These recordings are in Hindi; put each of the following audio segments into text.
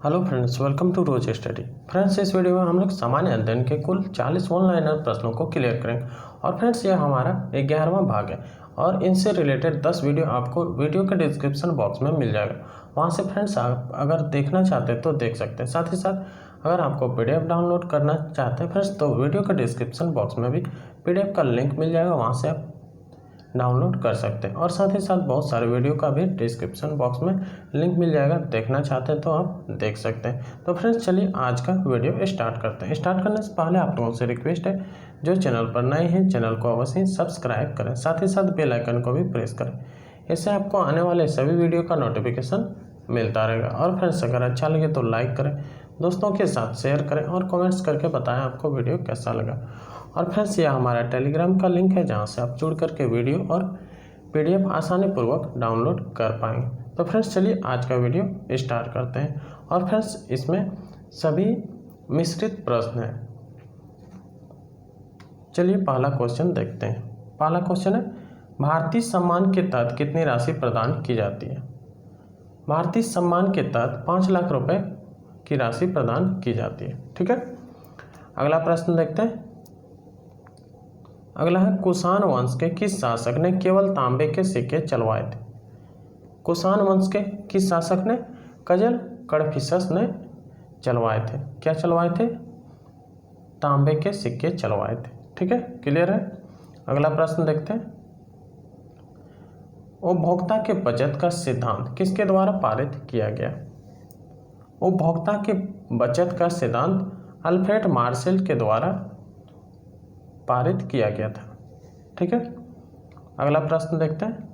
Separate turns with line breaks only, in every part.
हेलो फ्रेंड्स, वेलकम टू रोज स्टडी। फ्रेंड्स, इस वीडियो में हम लोग सामान्य अध्ययन के कुल 40 ऑनलाइनर प्रश्नों को क्लियर करेंगे। और फ्रेंड्स, ये हमारा 11वां भाग है और इनसे रिलेटेड 10 वीडियो आपको वीडियो के डिस्क्रिप्शन बॉक्स में मिल जाएगा। वहाँ से फ्रेंड्स आप अगर देखना चाहते हैं तो देख सकते हैं। साथ ही साथ अगर आपको PDF डाउनलोड करना चाहते हैं फ्रेंड्स, तो वीडियो के डिस्क्रिप्शन बॉक्स में भी PDF का लिंक मिल जाएगा, वहाँ से आप डाउनलोड कर सकते हैं। और साथ ही साथ बहुत सारे वीडियो का भी डिस्क्रिप्शन बॉक्स में लिंक मिल जाएगा, देखना चाहते हैं तो आप देख सकते हैं। तो फ्रेंड्स, चलिए आज का वीडियो स्टार्ट करते हैं। स्टार्ट करने से पहले आप लोगों से रिक्वेस्ट है, जो चैनल पर नए हैं चैनल को अवश्य सब्सक्राइब करें, साथ ही साथ बेल आइकन को भी प्रेस करें। इससे आपको आने वाले सभी वीडियो का नोटिफिकेशन मिलता रहेगा। और फ्रेंड्स, अगर अच्छा लगे तो लाइक करें, दोस्तों के साथ शेयर करें और कमेंट्स करके बताएं आपको वीडियो कैसा लगा। और फ्रेंड्स, यह हमारा टेलीग्राम का लिंक है, जहां से आप जुड़ करके वीडियो और PDF आसानी पूर्वक डाउनलोड कर पाएंगे। तो फ्रेंड्स, चलिए आज का वीडियो स्टार्ट करते हैं। और फ्रेंड्स, इसमें सभी मिश्रित प्रश्न हैं। चलिए पहला क्वेश्चन देखते हैं। पहला क्वेश्चन है, भारतीय सम्मान के तहत कितनी राशि प्रदान की जाती है? भारतीय सम्मान के तहत 5 लाख रुपए की राशि प्रदान की जाती है। ठीक है, अगला प्रश्न देखते हैं। अगला है, कुषाण वंश के किस शासक ने केवल तांबे के सिक्के चलवाए थे? कुषाण वंश के किस शासक ने कजल कड़फिसस ने चलवाए थे? क्या चलवाए थे? तांबे के सिक्के चलवाए थे। ठीक है, क्लियर है। अगला प्रश्न देखते हैं। उपभोक्ता के बचत का सिद्धांत किसके द्वारा पारित किया गया? उपभोक्ता के बचत का सिद्धांत अल्फ्रेड मार्शल के द्वारा पारित किया गया था। ठीक है, अगला प्रश्न देखते हैं।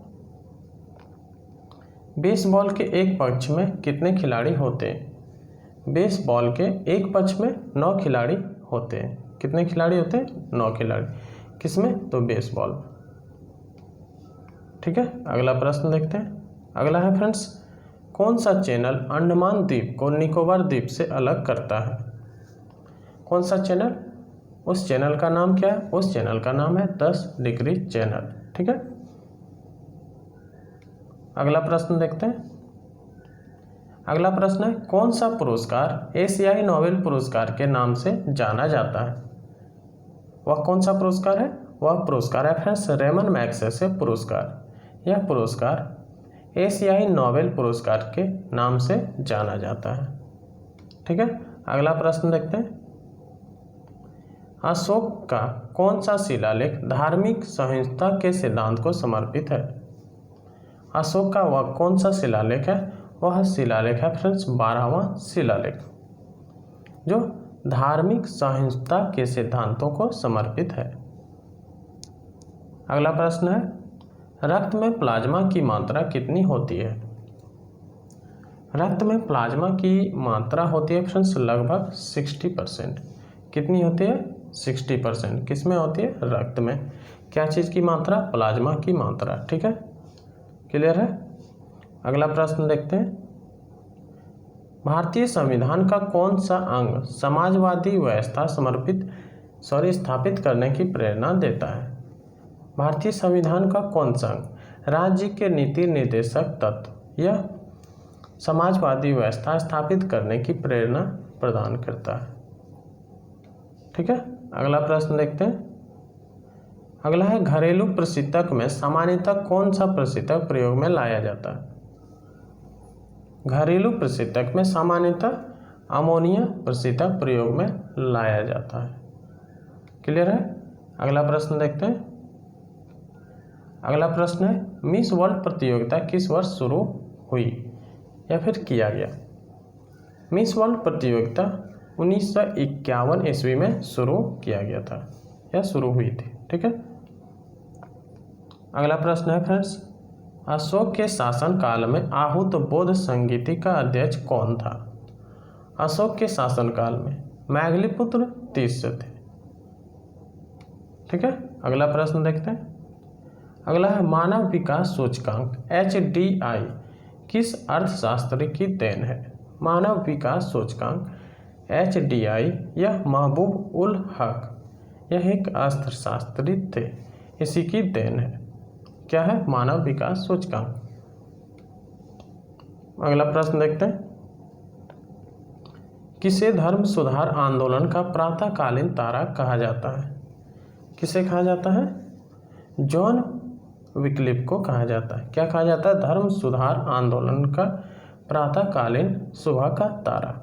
बेसबॉल के एक पक्ष में कितने खिलाड़ी होते हैं? बेसबॉल के एक पक्ष में 9 खिलाड़ी होते हैं। कितने खिलाड़ी होते हैं? 9 खिलाड़ी। किसमें? तो बेसबॉल। ठीक है, अगला प्रश्न देखते हैं। अगला है फ्रेंड्स, कौन सा चैनल अंडमान द्वीप को निकोबार द्वीप से अलग करता है? कौन सा चैनल? उस चैनल का नाम क्या है? उस चैनल का नाम है 10 डिग्री चैनल। ठीक है, अगला प्रश्न देखते हैं। अगला प्रश्न है, कौन सा पुरस्कार एशियाई नोबेल पुरस्कार के नाम से जाना जाता है? वह कौन सा पुरस्कार है? वह पुरस्कार है फ्रेंड्स रेमन मैग्सेसे पुरस्कार। यह पुरस्कार एशियाई नोबेल पुरस्कार के नाम से जाना जाता है। ठीक है, अगला प्रश्न देखते हैं। अशोक का कौन सा शिलालेख धार्मिक सहिष्णुता के सिद्धांत को समर्पित है? अशोक का वह कौन सा शिलालेख है? वह शिलालेख है फ्रेंड्स 12वां शिलालेख, जो धार्मिक सहिष्णुता के सिद्धांतों को समर्पित है। अगला प्रश्न है, रक्त में प्लाज्मा की मात्रा कितनी होती है? रक्त में प्लाज्मा की मात्रा होती है फ्रेंड्स लगभग 60%। कितनी होती है? 60%। किसमें होती है? रक्त में। क्या चीज़ की मात्रा? प्लाज्मा की मात्रा। ठीक है, क्लियर है। अगला प्रश्न देखते हैं। भारतीय संविधान का कौन सा अंग समाजवादी व्यवस्था स्थापित करने की प्रेरणा देता है? भारतीय संविधान का कौन सा अंग राज्य के नीति निर्देशक तत्व या समाजवादी व्यवस्था स्थापित करने की प्रेरणा प्रदान करता है? ठीक है, अगला प्रश्न देखते हैं। अगला है, घरेलू प्रशीतक में सामान्यतः कौन सा प्रशीतक प्रयोग में लाया जाता है? घरेलू प्रशीतक में सामान्यतः अमोनिया प्रशीतक प्रयोग में लाया जाता है। क्लियर है। अगला प्रश्न देखते हैं। अगला प्रश्न है, मिस वर्ल्ड प्रतियोगिता किस वर्ष शुरू हुई या फिर किया गया? मिस वर्ल्ड प्रतियोगिता 1951 ईस्वी में शुरू किया गया था या शुरू हुई थी। ठीक है, अगला प्रश्न है फ्रेंड्स, अशोक के शासन काल में आहूत बौद्ध संगीति का अध्यक्ष कौन था? अशोक के शासन काल में मैगलीपुत्र तीसरे थे। ठीक है, अगला प्रश्न देखते हैं। अगला है, मानव विकास सूचकांक HDI किस अर्थशास्त्री की देन है? मानव विकास सूचकांक HDI यह महबूब उल हक, यह एक अर्थशास्त्री थे, इसी की देन है। क्या है? मानव विकास सूचकांक। अगला प्रश्न देखते हैं। किसे धर्म सुधार आंदोलन का प्रातःकालीन तारा कहा जाता है? किसे कहा जाता है? जॉन विक्लिफ को कहा जाता है। क्या कहा जाता है? धर्म सुधार आंदोलन का प्रातःकालीन सुबह का तारा।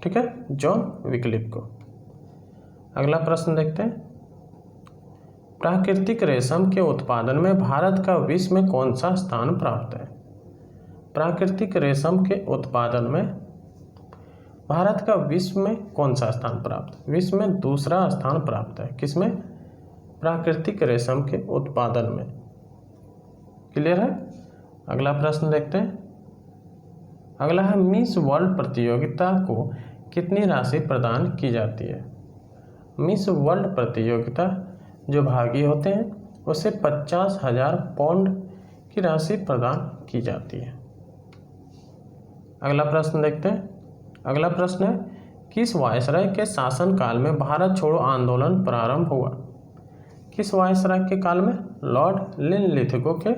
ठीक है, जॉन विक्लिफ को। अगला प्रश्न देखते हैं। प्राकृतिक रेशम के उत्पादन में भारत का विश्व में कौन सा स्थान प्राप्त है? प्राकृतिक रेशम के उत्पादन में भारत का विश्व में कौन सा स्थान प्राप्त? विश्व में दूसरा स्थान प्राप्त है। किसमें? प्राकृतिक रेशम के उत्पादन में। क्लियर है? अगला प्रश्न देखते हैं। अगला है, मिस वर्ल्ड प्रतियोगिता को कितनी राशि प्रदान की जाती है? मिस वर्ल्ड प्रतियोगिता जो भागी होते हैं उसे 50,000 पाउंड की राशि प्रदान की जाती है। अगला प्रश्न देखते हैं। अगला प्रश्न है, किस वायसराय के शासनकाल में भारत छोड़ो आंदोलन प्रारंभ हुआ? किस वायसराय के काल में? लॉर्ड लिनलिथगो के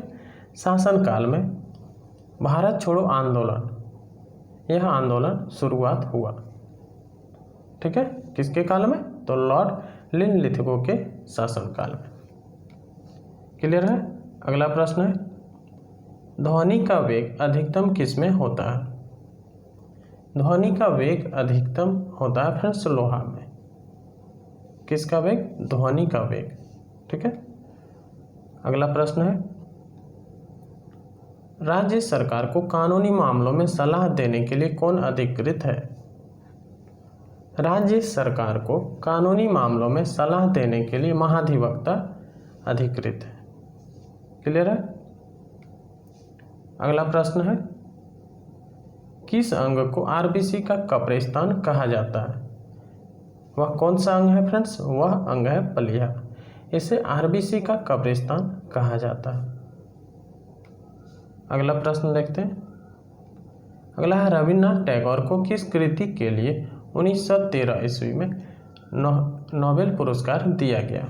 शासनकाल में भारत छोड़ो आंदोलन, यह आंदोलन शुरुआत हुआ। ठीक है, किसके काल में? तो लॉर्ड लिनलिथगो के शासनकाल में। क्लियर है? अगला प्रश्न है, ध्वनि का वेग अधिकतम किसमें होता है? ध्वनि का वेग अधिकतम होता है फ्रेंड्स लोहा में। किसका वेग? ध्वनि का वेग। ठीक है। अगला प्रश्न है, राज्य सरकार को कानूनी मामलों में सलाह देने के लिए कौन अधिकृत है? राज्य सरकार को कानूनी मामलों में सलाह देने के लिए महाधिवक्ता अधिकृत है। क्लियर है? अगला प्रश्न है, किस अंग को आरबीसी का कब्रिस्तान कहा जाता है? वह कौन सा अंग है फ्रेंड्स? वह अंग है प्लीहा। इसे आरबीसी का कब्रिस्तान कहा जाता है। अगला प्रश्न देखते हैं। अगला है, रविन्द्रनाथ टैगोर को किस कृति के लिए 1913 ईस्वी में नोबेल पुरस्कार दिया गया?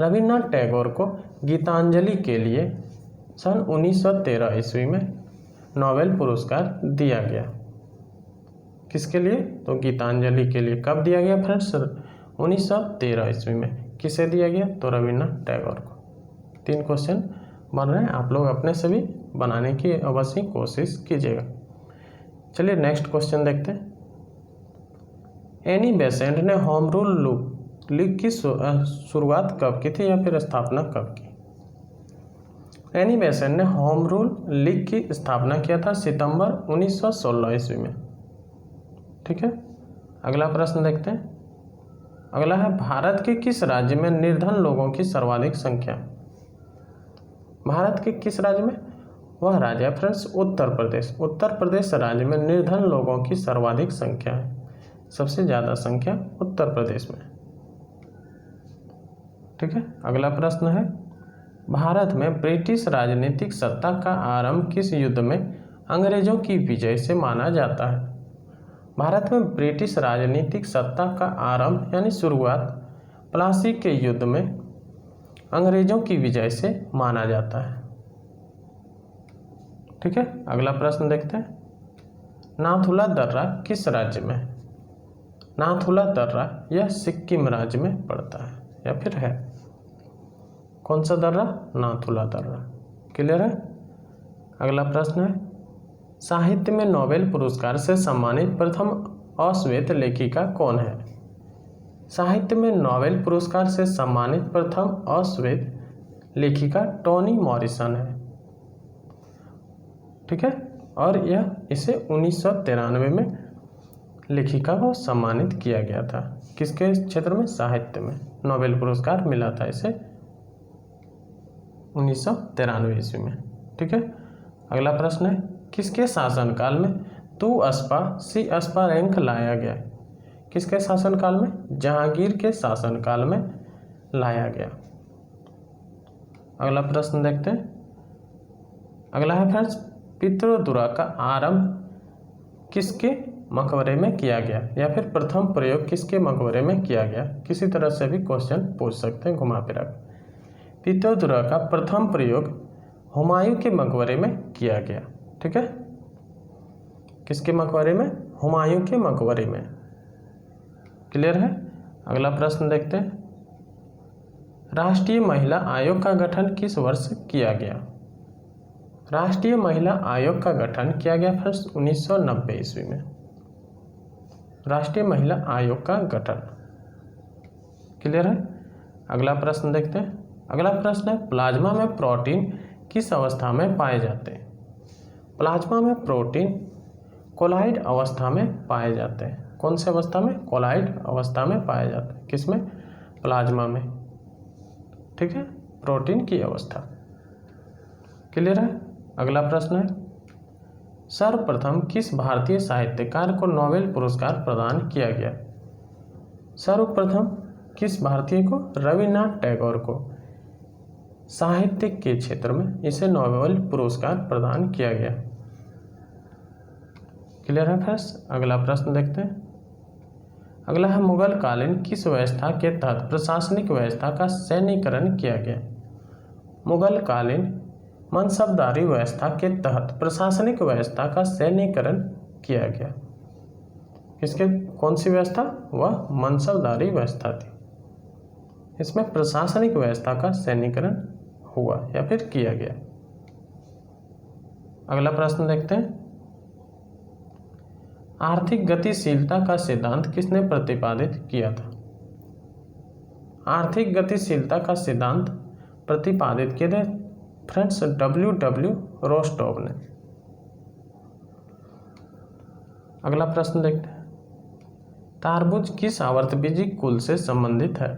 रविन्द्रनाथ टैगोर को गीतांजलि के लिए सन 1913 ईस्वी में नोबेल पुरस्कार दिया गया। किसके लिए? तो गीतांजलि के लिए। कब दिया गया फ्रेंड्स? 1913 ईस्वी में। किसे दिया गया? तो रविन्द्रनाथ टैगोर को। 3 क्वेश्चन बन रहे हैं, आप लोग अपने से भी बनाने की अवश्य कोशिश कीजिएगा। चलिए नेक्स्ट क्वेश्चन देखते हैं। एनी बेसेंट ने होम रूल लीग की शुरुआत कब की थी या फिर स्थापना कब की? एनी बेसेंट ने होम रूल लीग की स्थापना किया था सितंबर 1916 ईस्वी में। ठीक है। अगला प्रश्न देखते हैं। अगला है, भारत के किस राज्य में निर्धन लोगों की सर्वाधिक संख्या? भारत के किस राज्य में? वह राज्य है फ्रेंड्स उत्तर प्रदेश। उत्तर प्रदेश राज्य में निर्धन लोगों की सर्वाधिक संख्या है। सबसे ज़्यादा संख्या उत्तर प्रदेश में। ठीक है। अगला प्रश्न है, भारत में ब्रिटिश राजनीतिक सत्ता का आरंभ किस युद्ध में अंग्रेजों की विजय से माना जाता है? भारत में ब्रिटिश राजनीतिक सत्ता का आरंभ यानी शुरुआत प्लासी के युद्ध में अंग्रेजों की विजय से माना जाता है। ठीक है। अगला प्रश्न देखते हैं। नाथुला दर्रा किस राज्य में? नाथुला दर्रा यह सिक्किम राज्य में पड़ता है या फिर है। कौन सा दर्रा? नाथुला दर्रा। क्लियर है? अगला प्रश्न है, साहित्य में नोबेल पुरस्कार से सम्मानित प्रथम अश्वेत लेखिका कौन है? साहित्य में नोबेल पुरस्कार से सम्मानित प्रथम अश्वेत लेखिका टोनी मॉरिसन है। ठीक है। और यह इसे 1993 में लेखिका को सम्मानित किया गया था। किसके क्षेत्र में? साहित्य में नोबेल पुरस्कार मिला था इसे 1993 ईस्वी में। ठीक है। अगला प्रश्न है, किसके शासनकाल में तू अस्पा सी अस्पा रैंक लाया गया? किसके शासनकाल में? जहांगीर के शासनकाल में लाया गया। अगला प्रश्न देखते हैं। अगला है फ्रेंड्स, पित्रोदुरा का आरंभ किसके मकबरे में किया गया या फिर प्रथम प्रयोग किसके मकबरे में किया गया? किसी तरह से भी क्वेश्चन पूछ सकते हैं घुमा फिरा। पित्रोदुरा का प्रथम प्रयोग हुमायूं के मकबरे में किया गया। ठीक है। किसके मकबरे में? हुमायूं के मकबरे में। क्लियर है? अगला प्रश्न देखते हैं, राष्ट्रीय महिला आयोग का गठन किस वर्ष किया गया? राष्ट्रीय महिला आयोग का गठन किया गया फ्रेंड्स 1990 ईस्वी में। राष्ट्रीय महिला आयोग का गठन। क्लियर है? अगला प्रश्न देखते हैं। अगला प्रश्न है, प्लाज्मा में प्रोटीन किस अवस्था में पाए जाते हैं? प्लाज्मा में प्रोटीन कोलाइड अवस्था में पाए जाते हैं। कौन से अवस्था में? कोलाइड अवस्था में पाए जाते हैं। किसमें? प्लाज्मा में। ठीक है, प्रोटीन की अवस्था। क्लियर है? अगला प्रश्न है, सर्वप्रथम किस भारतीय साहित्यकार को नोबेल पुरस्कार प्रदान किया गया? सर्वप्रथम किस भारतीय को? रविन्द्रनाथ टैगोर को साहित्य के क्षेत्र में इसे नोबेल पुरस्कार प्रदान किया गया। क्लियर है फ्रेंड्स? अगला प्रश्न देखते हैं। अगला है, मुगल कालीन किस व्यवस्था के तहत प्रशासनिक व्यवस्था का सैन्यीकरण किया गया? मुगल कालीन मनसबदारी व्यवस्था के तहत प्रशासनिक व्यवस्था का सैन्यीकरण किया गया। किसके? कौन सी व्यवस्था? वह मनसबदारी व्यवस्था थी। इसमें प्रशासनिक व्यवस्था का सैन्यीकरण हुआ या फिर किया गया। अगला प्रश्न देखते हैं, आर्थिक गतिशीलता का सिद्धांत किसने प्रतिपादित किया था? आर्थिक गतिशीलता का सिद्धांत प्रतिपादित किए थे फ्रेंड्स W.W. रोस्टोव ने। अगला प्रश्न देखते हैं, तारबूज किस आवर्तबीजी कुल से संबंधित है?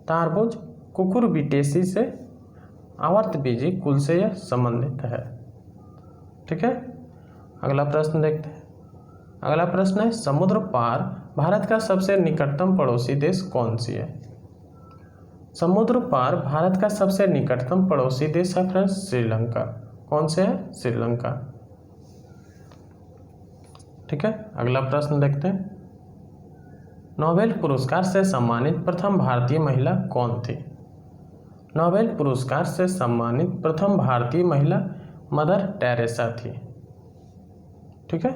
तारबूज कुकुरबिटेसी से आवर्तबीजी कुल से यह संबंधित है। ठीक है, अगला प्रश्न देखते हैं। अगला प्रश्न है, समुद्र पार भारत का सबसे निकटतम पड़ोसी देश कौन सी है? समुद्र पार भारत का सबसे निकटतम पड़ोसी देश है फ्रेंड्स श्रीलंका। कौन से है? श्रीलंका। ठीक है, अगला प्रश्न देखते हैं, नोबेल पुरस्कार से सम्मानित प्रथम भारतीय महिला कौन थी? नोबेल पुरस्कार से सम्मानित प्रथम भारतीय महिला मदर टेरेसा थी। ठीक है,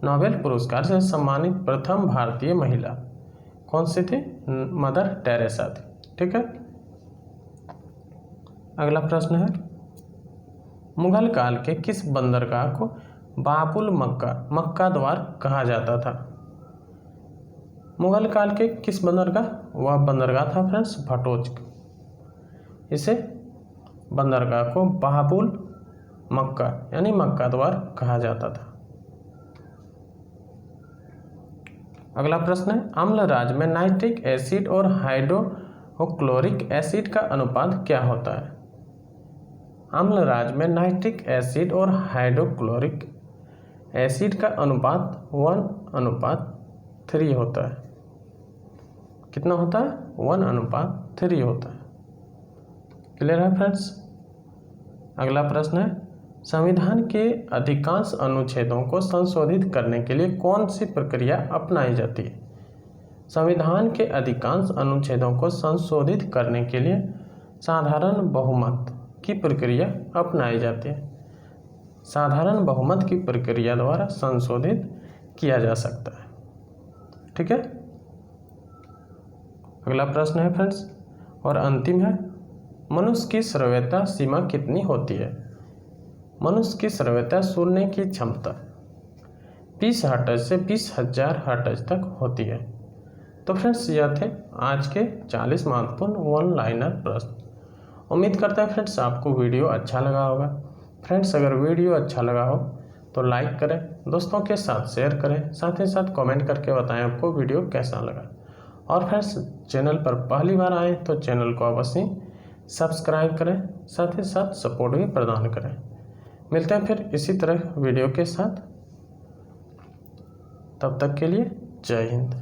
नोबेल पुरस्कार से सम्मानित प्रथम भारतीय महिला कौन सी थी? मदर टेरेसा थी। ठीक है, अगला प्रश्न है, मुगल काल के किस बंदरगाह को बाबुल मक्का द्वार कहा जाता था? मुगल काल के किस बंदरगाह? वह बंदरगाह था फ्रेंड्स भटोच। इसे बंदरगाह को बाबुल मक्का यानी मक्का द्वार कहा जाता था। अगला प्रश्न है, अम्लराज में नाइट्रिक एसिड और हाइड्रोक्लोरिक एसिड का अनुपात क्या होता है? अम्लराज में नाइट्रिक एसिड और हाइड्रोक्लोरिक एसिड का अनुपात 1:3 होता है। कितना होता है? 1:3 होता है। क्लियर है फ्रेंड्स? अगला प्रश्न है, संविधान के अधिकांश अनुच्छेदों को संशोधित करने के लिए कौन सी प्रक्रिया अपनाई जाती है? संविधान के अधिकांश अनुच्छेदों को संशोधित करने के लिए साधारण बहुमत की प्रक्रिया अपनाई जाती है। साधारण बहुमत की प्रक्रिया द्वारा संशोधित किया जा सकता है। ठीक है, अगला प्रश्न है फ्रेंड्स और अंतिम है, मनुष्य की श्रव्यता सीमा कितनी होती है? मनुष्य की श्रव्यता सुनने की क्षमता 20 हर्ट्ज से 20,000 हर्ट्ज तक होती है। तो फ्रेंड्स यह थे आज के 40 महत्वपूर्ण वन लाइनर प्रश्न। उम्मीद करता है फ्रेंड्स आपको वीडियो अच्छा लगा होगा। फ्रेंड्स अगर वीडियो अच्छा लगा हो तो लाइक करें, दोस्तों के साथ शेयर करें, साथ ही साथ कमेंट करके बताएं आपको वीडियो कैसा लगा। और फ्रेंड्स चैनल पर पहली बार आए तो चैनल को अवश्य सब्सक्राइब करें, साथ ही साथ सपोर्ट भी प्रदान करें। मिलते हैं फिर इसी तरह वीडियो के साथ, तब तक के लिए जय हिंद।